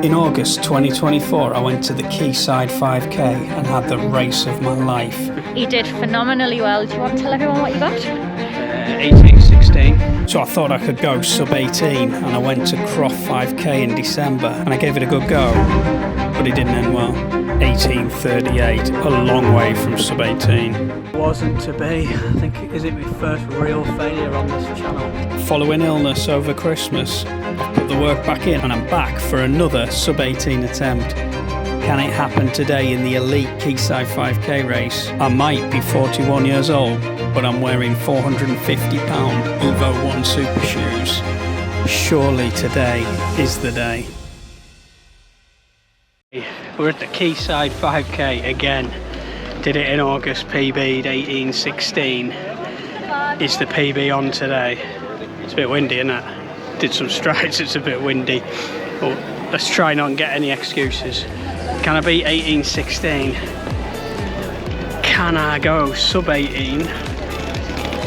In August 2024, I went to the Quayside 5k and had the race of my life. You did phenomenally well. Do you want to tell everyone what you got? 18:16. So I thought I could go sub 18, and I went to Croft 5k in December and I gave it a good go, but it didn't end well. 18:38, a long way from sub 18. Wasn't to be. I think is it my first real failure on this channel. Following illness over Christmas, I've put the work back in and I'm back for another sub 18 attempt. Can it happen today in the elite Quayside 5k race? I might be 41 years old, but I'm wearing £450 Evo 1 super shoes. Surely today is the day. We're at the Quayside 5k again. Did it in August, PB'd 18:16. Is the PB on today? It's a bit windy, isn't it? Did some strides, it's a bit windy. But let's try not and get any excuses. Can I beat 18:16? Can I go sub 18?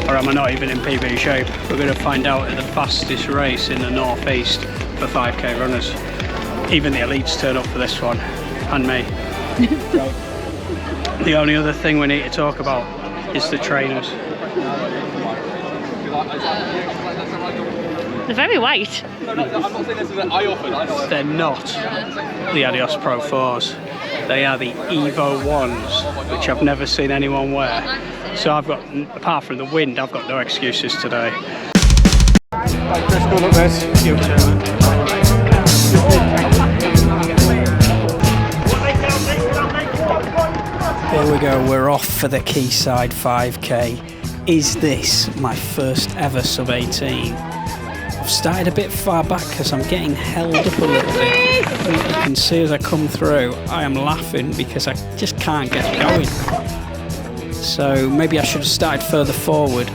Or am I not even in PB shape? We're going to find out at the fastest race in the northeast for 5k runners. Even the elites turn up for this one, and me. The only other thing we need to talk about is the trainers. They're very white. They're not the Adios Pro 4s. They are the Evo 1s, which I've never seen anyone wear. So I've got, apart from the wind, I've got no excuses today. Right, Chris, go look this. You turn. Here we go, we're off for the Quayside 5k. Is this my first ever sub 18? I've started a bit far back because I'm getting held up a little bit. You can see as I come through, I am laughing because I just can't get going. So maybe I should have started further forward.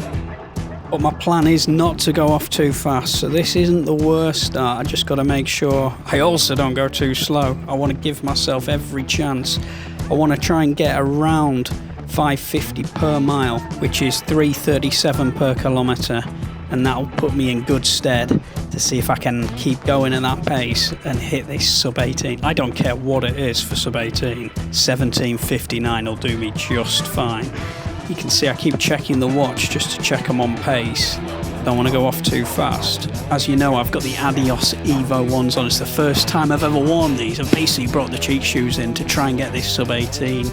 But my plan is not to go off too fast, so this isn't the worst start. I just got to make sure I also don't go too slow. I want to give myself every chance. I want to try and get around 550 per mile, which is 337 per kilometre, and that'll put me in good stead to see if I can keep going at that pace and hit this sub 18. I don't care what it is for sub 18. 17:59 will do me just fine. You can see I keep checking the watch just to check I'm on pace. Don't want to go off too fast. As you know, I've got the Adios Evo 1s on. It's the first time I've ever worn these. I've basically brought the cheat shoes in to try and get this sub 18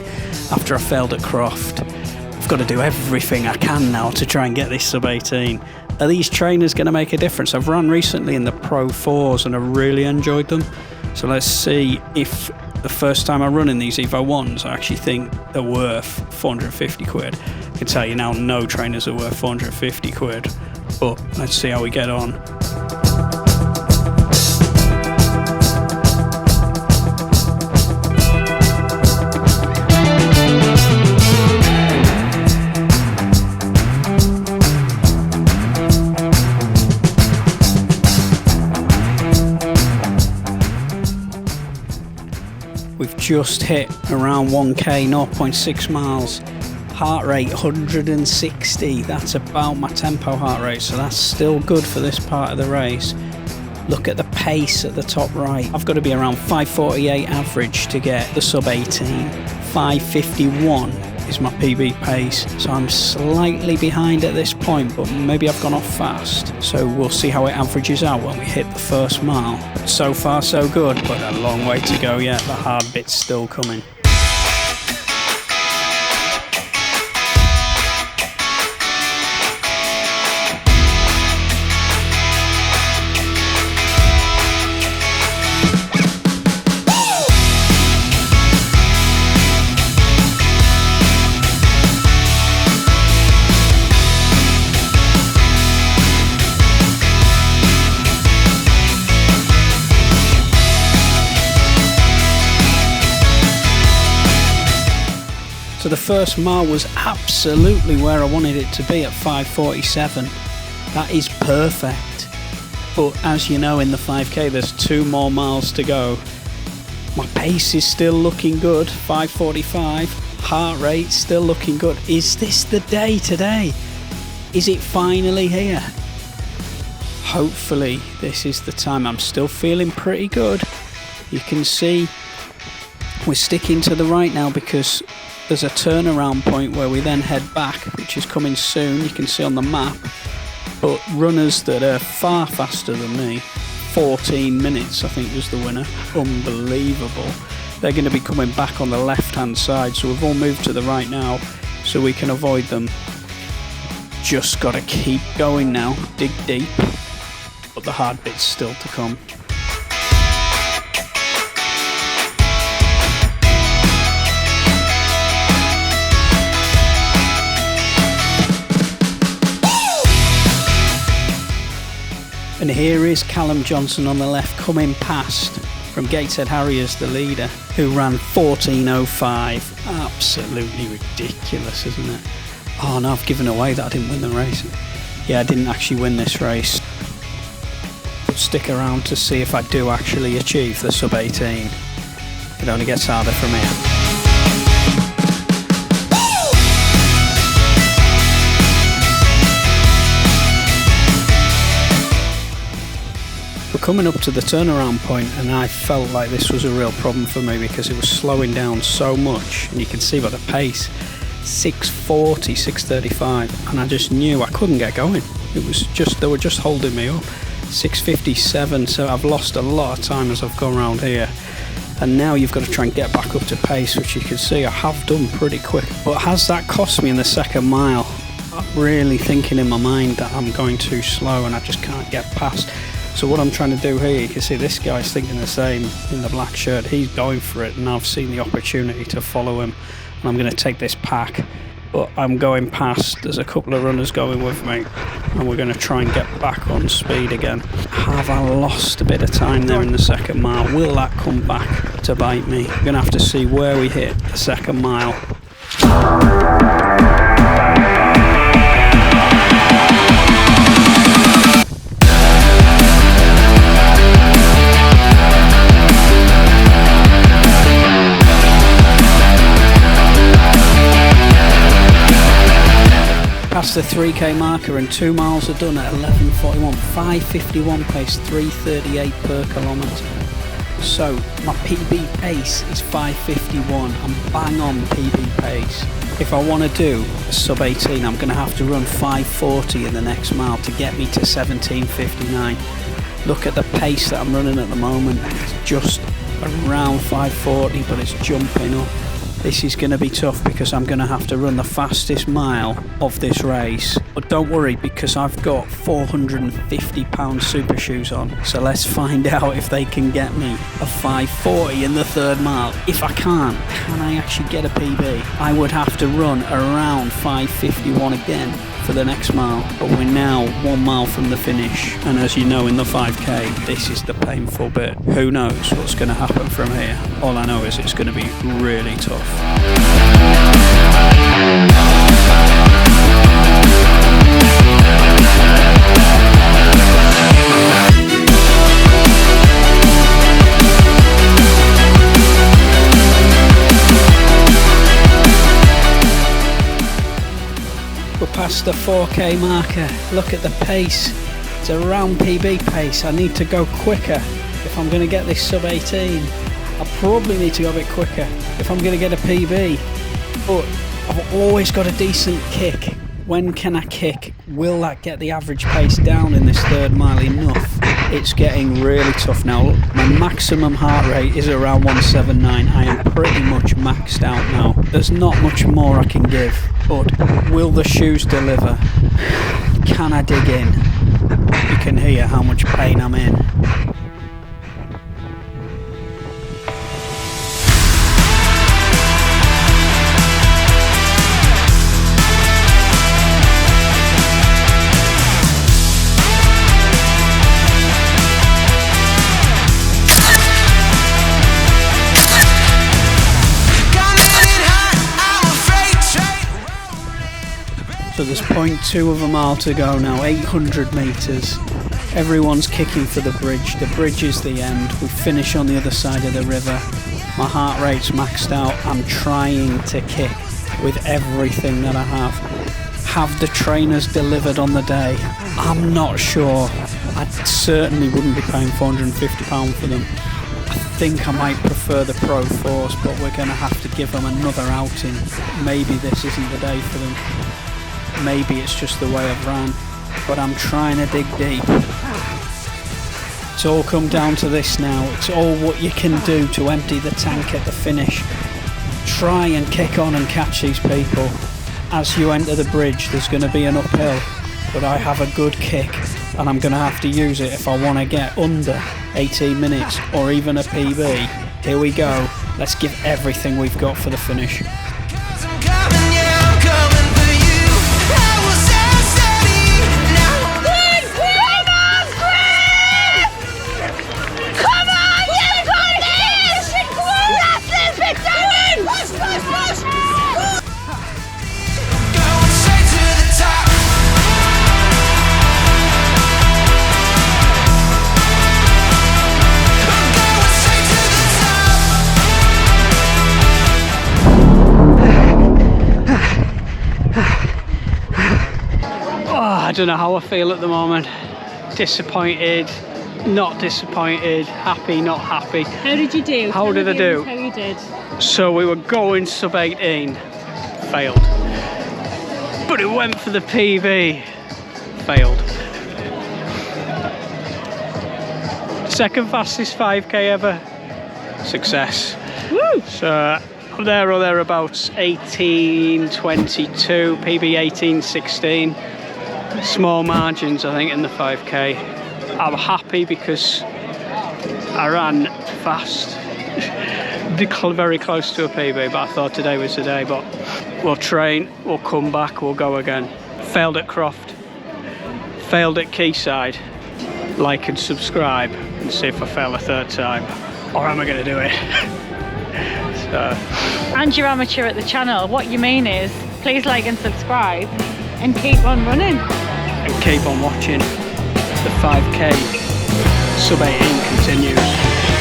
after I failed at Croft. I've got to do everything I can now to try and get this sub 18. Are these trainers going to make a difference? I've run recently in the Pro 4s and I really enjoyed them. So let's see if the first time I run in these Evo 1s, I actually think they're worth 450 quid. I can tell you now, no trainers are worth 450 quid. But let's see how we get on. We've just hit around 1k, 0.6 miles. Heart rate 160, that's about my tempo heart rate, so that's still good for this part of the race. Look at the pace at the top right. I've got to be around 5:48 average to get the sub 18. 5:51 is my PB pace, so I'm slightly behind at this point, but maybe I've gone off fast. So we'll see how it averages out when we hit the first mile. So far so good, but a long way to go yet. The hard bit's still coming. So the first mile was absolutely where I wanted it to be at 5:47. That is perfect. But as you know, in the 5k there's 2 more miles to go. My pace is still looking good, 5:45. Heart rate still looking good. Is this the day today? Is it finally here? Hopefully this is the time. I'm still feeling pretty good. You can see we're sticking to the right now because there's a turnaround point where we then head back, which is coming soon. You can see on the map. But runners that are far faster than me, 14 minutes I think was the winner, unbelievable. They're going to be coming back on the left hand side, so we've all moved to the right now so we can avoid them. Just got to keep going now, dig deep, but the hard bit's still to come. And here is Callum Johnson on the left coming past from Gateshead Harriers, the leader, who ran 14:05. Absolutely ridiculous, isn't it? Oh no, I've given away that I didn't win the race. Yeah, I didn't actually win this race. But stick around to see if I do actually achieve the sub 18. It only gets harder from here. We're coming up to the turnaround point, and I felt like this was a real problem for me because it was slowing down so much, and you can see by the pace, 6:40, 6:35, and I just knew I couldn't get going. It was just, they were just holding me up. 6:57, so I've lost a lot of time as I've gone around here, and now you've got to try and get back up to pace, which you can see I have done pretty quick. But has that cost me in the second mile? I'm really thinking in my mind that I'm going too slow and I just can't get past. So what I'm trying to do here, you can see this guy's thinking the same in the black shirt. He's going for it, and I've seen the opportunity to follow him, and I'm going to take this pack. But I'm going past, there's a couple of runners going with me, and we're going to try and get back on speed again. Have I lost a bit of time there in the second mile? Will that come back to bite me? We're going to have to see where we hit the second mile. Past the 3k marker, and 2 miles are done at 11:41, 5:51 pace, 3:38 per kilometre. So my PB pace is 5:51. I'm bang on PB pace. If I want to do a sub 18, I'm going to have to run 5:40 in the next mile to get me to 17:59. Look at the pace that I'm running at the moment. It's just around 5:40, but it's jumping up. This is going to be tough because I'm going to have to run the fastest mile of this race. But don't worry, because I've got £450 super shoes on. So let's find out if they can get me a 5:40 in the third mile. If I can't, can I actually get a PB? I would have to run around 5:51 again for the next mile. But we're now 1 mile from the finish. And as you know, in the 5k, this is the painful bit. Who knows what's going to happen from here? All I know is it's going to be really tough. We're past the 4k marker. Look at the pace. It's around PB pace. I need to go quicker if I'm going to get this sub 18. I probably need to go a bit quicker if I'm going to get a PB. But I've always got a decent kick. When can I kick? Will that get the average pace down in this third mile enough? It's getting really tough now. My maximum heart rate is around 179. I am pretty much maxed out now. There's not much more I can give. But will the shoes deliver? Can I dig in? You can hear how much pain I'm in. So there's 0.2 of a mile to go now, 800 metres. Everyone's kicking for the bridge. The bridge is the end. We finish on the other side of the river. My heart rate's maxed out. I'm trying to kick with everything that I have. Have the trainers delivered on the day? I'm not sure. I certainly wouldn't be paying £450 for them. I think I might prefer the Pro 4s, but we're going to have to give them another outing. Maybe this isn't the day for them. Maybe it's just the way I've ran, but I'm trying to dig deep. It's all come down to this now. It's all what you can do to empty the tank at the finish. Try and kick on and catch these people. As you enter the bridge, there's going to be an uphill, but I have a good kick and I'm going to have to use it if I want to get under 18 minutes or even a PB. Here we go. Let's give everything we've got for the finish. I don't know how I feel at the moment. Disappointed, not disappointed, happy, not happy. How did you do? How did I do? How you did. So we were going sub 18, failed. But it went for the PB, failed. Second fastest 5k ever, success. Woo! So I'm there or thereabouts, 18:22, PB 18:16. Small margins, I think, in the 5k. I'm happy because I ran fast, very close to a PB, but I thought today was the day. But we'll train, we'll come back, we'll go again. Failed at Croft, failed at Quayside. Like and subscribe and see if I fail a third time, or am I going to do it? So. And you're amateur at the channel. What you mean is, please like and subscribe and keep on running. And keep on watching. The 5k sub 18 continues.